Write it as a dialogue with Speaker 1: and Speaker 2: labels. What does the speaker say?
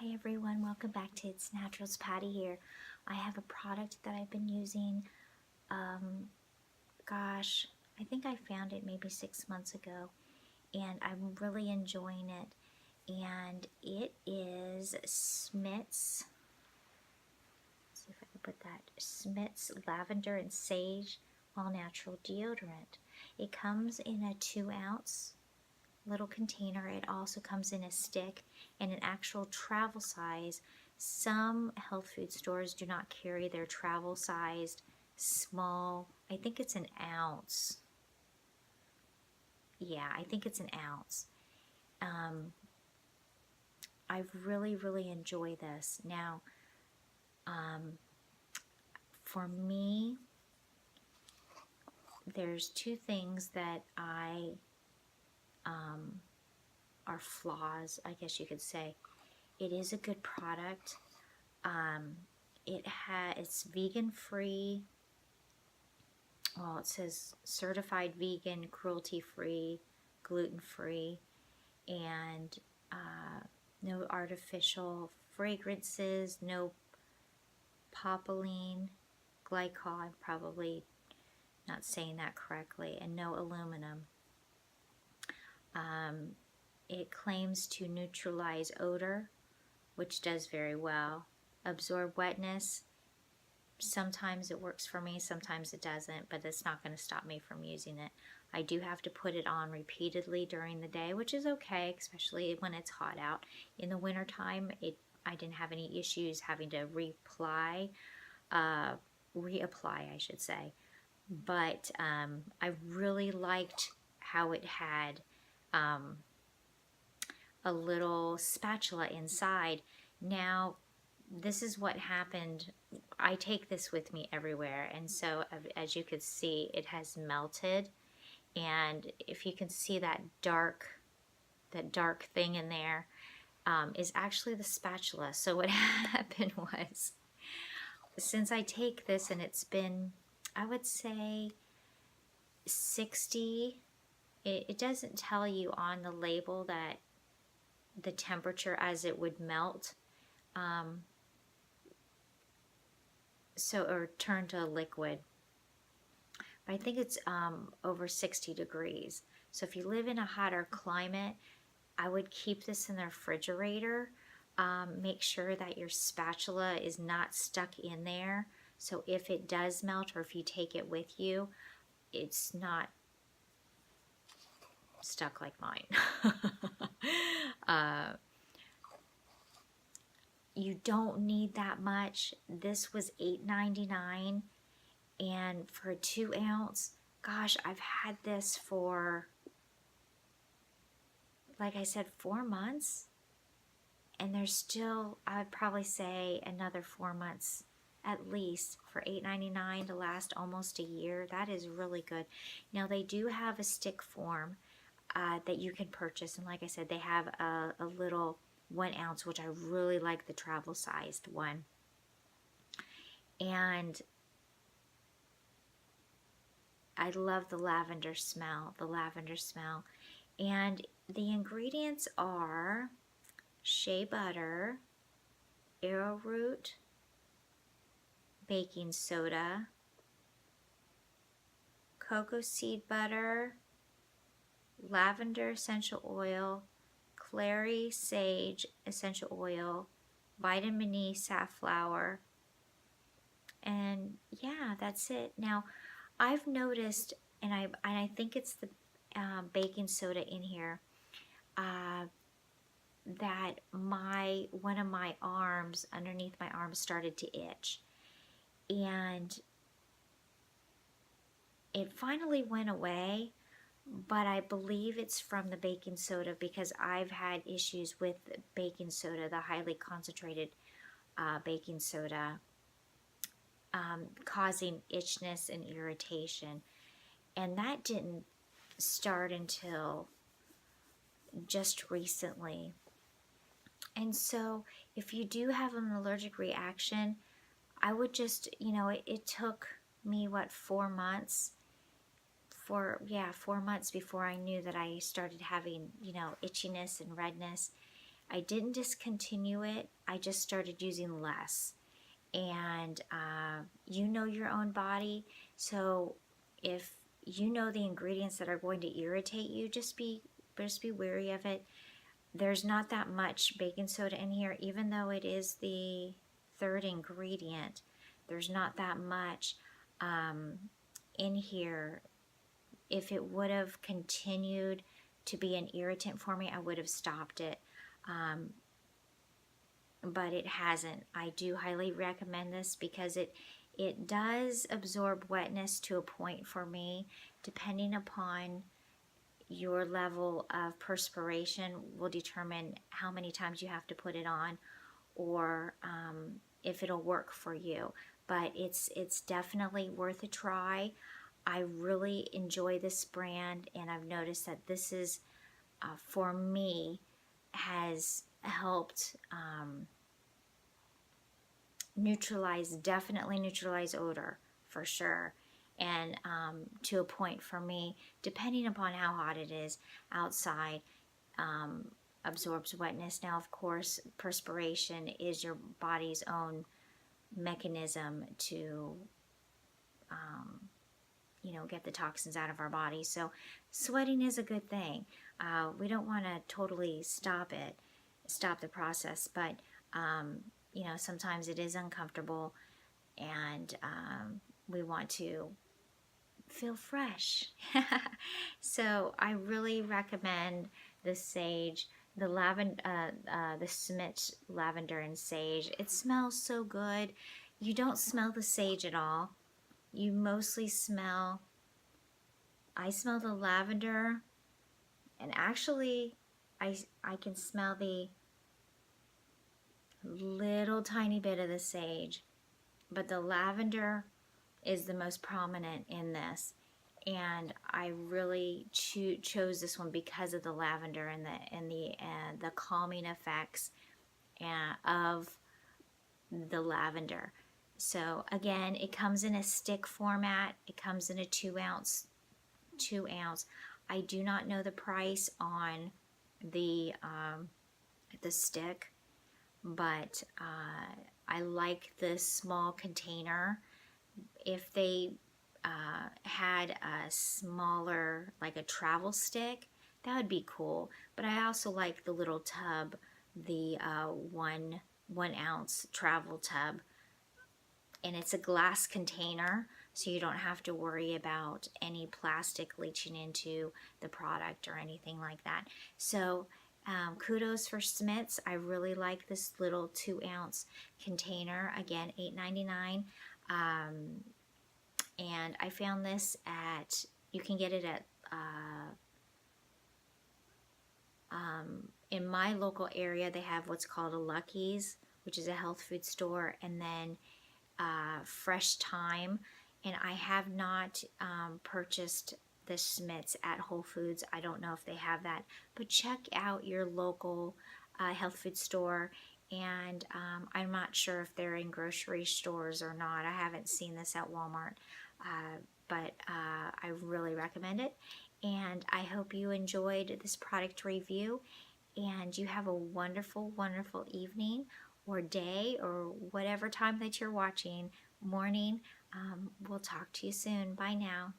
Speaker 1: Hi everyone, welcome back to It's Naturals. Patty here. I have a product that I've been using, gosh, I think I found it maybe 6 months ago and I'm really enjoying it. And it is Schmidt's, let's see if I can put that, Schmidt's Lavender and Sage All Natural Deodorant. It comes in a 2-ounce little container. It also comes in a stick and an actual travel size. Some health food stores do not carry their travel sized small, I think it's an ounce. Yeah, I think it's an ounce. I really enjoy this. Now, for me, there's two things that are flaws, I guess you could say. It is a good product. It's vegan free. Well, it says certified vegan, cruelty free, gluten free, and no artificial fragrances, no propylene glycol, I'm probably not saying that correctly, and no aluminum. It claims to neutralize odor, which does very well. Absorb wetness. Sometimes it works for me, sometimes it doesn't, but it's not going to stop me from using it. I do have to put it on repeatedly during the day, which is okay, especially when it's hot out. In the wintertime, I didn't have any issues having to reapply, I should say. But I really liked how it had a little spatula inside. Now, this is what happened. I take this with me everywhere, and so as you could see, it has melted. And if you can see that dark thing in there, is actually the spatula. So what happened was, since I take this, and it's been, I would say 60, it doesn't tell you on the label that the temperature as it would melt, or turn to a liquid. But I think it's over 60 degrees. So if you live in a hotter climate, I would keep this in the refrigerator. Make sure that your spatula is not stuck in there. So if it does melt, or if you take it with you, it's not stuck like mine. You don't need that much. This was $8.99, and for a 2-ounce, gosh, I've had this for, like I said, 4 months, and there's still, I would probably say, another 4 months at least for $8.99 to last almost a year. That is really good. Now, they do have a stick form that you can purchase, and like I said, they have a little 1 ounce, which I really like, the travel sized one. And I love the lavender smell, And the ingredients are shea butter, arrowroot, baking soda, cocoa seed butter, lavender essential oil, clary sage essential oil, vitamin E safflower, and yeah, that's it. Now, I've noticed, and I think it's the baking soda in here, that one of my arms, underneath my arm, started to itch, and it finally went away. But I believe it's from the baking soda, because I've had issues with baking soda, the highly concentrated baking soda, causing itchiness and irritation. And that didn't start until just recently. And so if you do have an allergic reaction, I would just, it took me, 4 months? 4 months before I knew that I started having, itchiness and redness. I didn't discontinue it, I just started using less. And you know your own body, so if you know the ingredients that are going to irritate you, just be wary of it. There's not that much baking soda in here, even though it is the third ingredient. There's not that much in here. If it would have continued to be an irritant for me, I would have stopped it. But it hasn't. I do highly recommend this because it does absorb wetness to a point for me. Depending upon your level of perspiration will determine how many times you have to put it on, or if it'll work for you. But it's definitely worth a try. I really enjoy this brand, and I've noticed that this is, for me, has helped definitely neutralize odor for sure. And to a point for me, depending upon how hot it is outside, absorbs wetness. Now, of course, perspiration is your body's own mechanism to get the toxins out of our body. So sweating is a good thing. We don't want to totally stop the process, but sometimes it is uncomfortable, and we want to feel fresh. So I really recommend the sage, the Schmidt'S lavender and sage. It smells so good. You don't smell the sage at all. You mostly I smell the lavender, and actually I can smell the little tiny bit of the sage, but the lavender is the most prominent in this, and I really chose this one because of the lavender and the calming effects of the lavender. So again, it comes in a stick format. It comes in a 2 ounce. I do not know the price on the stick, but I like this small container. If they had a smaller, like a travel stick, that would be cool. But I also like the little tub, the 1 ounce travel tub, and it's a glass container, so you don't have to worry about any plastic leaching into the product or anything like that. So kudos for Schmidt's. I really like this little 2 ounce container. Again, $8.99. And I found this you can get it at, in my local area, they have what's called a Lucky's, which is a health food store, and then Fresh Time. And I have not purchased the Schmidt's at Whole Foods. I don't know if they have that, but check out your local health food store. And I'm not sure if they're in grocery stores or not. I haven't seen this at Walmart, but I really recommend it. And I hope you enjoyed this product review, and you have a wonderful, wonderful evening or day or whatever time that you're watching, morning. We'll talk to you soon. Bye now.